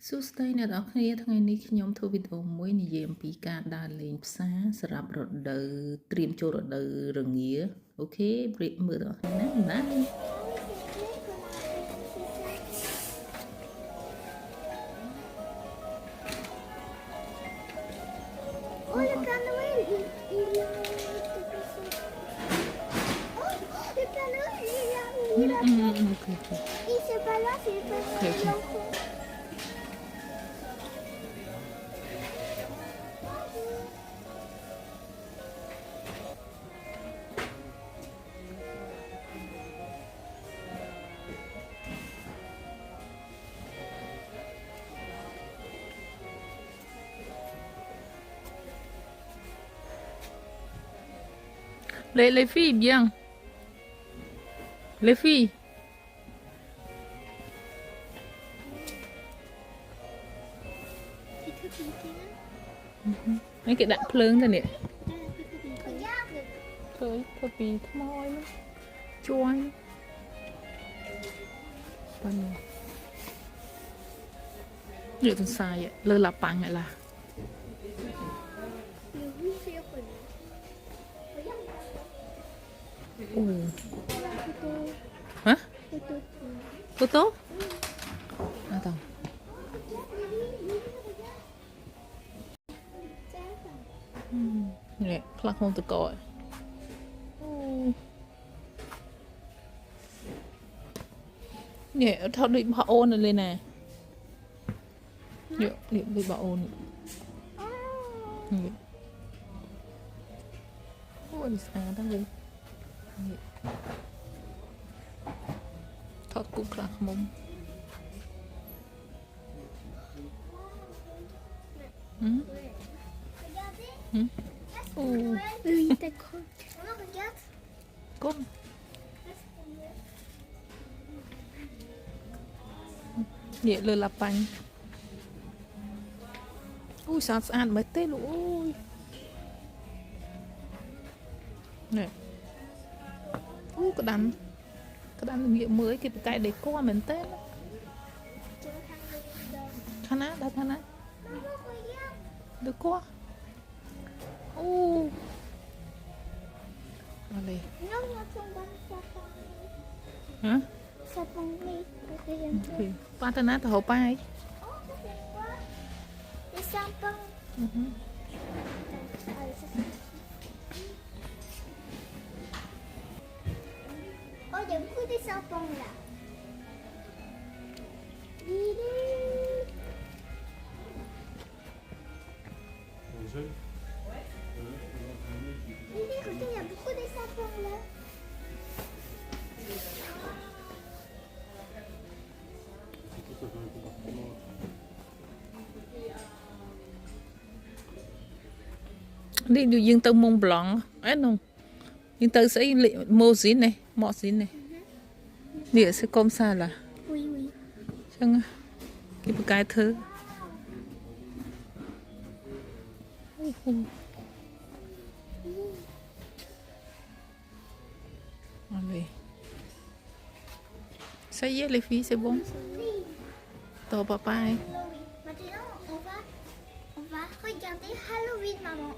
សួស្តីអ្នកនរគ្នាថ្ងៃនេះខ្ញុំធ្វើវីដេអូមួយនិយាយអំពីការដើរលេងផ្សារសម្រាប់រដូវត្រៀមចូលរដូវរងាអូខេព្រៀបមើលដល់គ្នាណាបាទ Oh, le Père Noël, le Père Noël, il est là. Il c'est pas là, c'est le Père Noël. Les filles, bien. Les filles. Mấy cái đạn phượng thôi nè. Thôi, thôi vì thôi nó chuối. Như tôi sai vậy, lơ là bằng này là. Hả? Photo? Attends. Nè, khắc không tự coi. Nè, thôi đi bỏ ôn lên nè. Nè, đi bỏ ôn. Nè. Ôi, sao đó đi. Thật cũng khá mông. Oui, d'accord. Maman, regarde. Comme. Nhẹ lơ lạp bánh. Ui sao ăn mấy tê luôn. Ui. Nè. Ui cái đàn nghĩa mới cái để qua mình tết. Khăn á, đặt khăn á. Được qua. Allez. Hả? Ba tên nát hộp ai? Les sapins. Oh, il y a beaucoup de sapins là. Regardez, il y a beaucoup de sapins là. Đi dương tơ mông blong ấy không dương tơ sẽ mô dín này mọ dín này địa sẽ công xa là Oui, oui. chẳng cái thứ allez ça y est les filles c'est bon toi papa Maintenant, on va regarder Halloween, maman.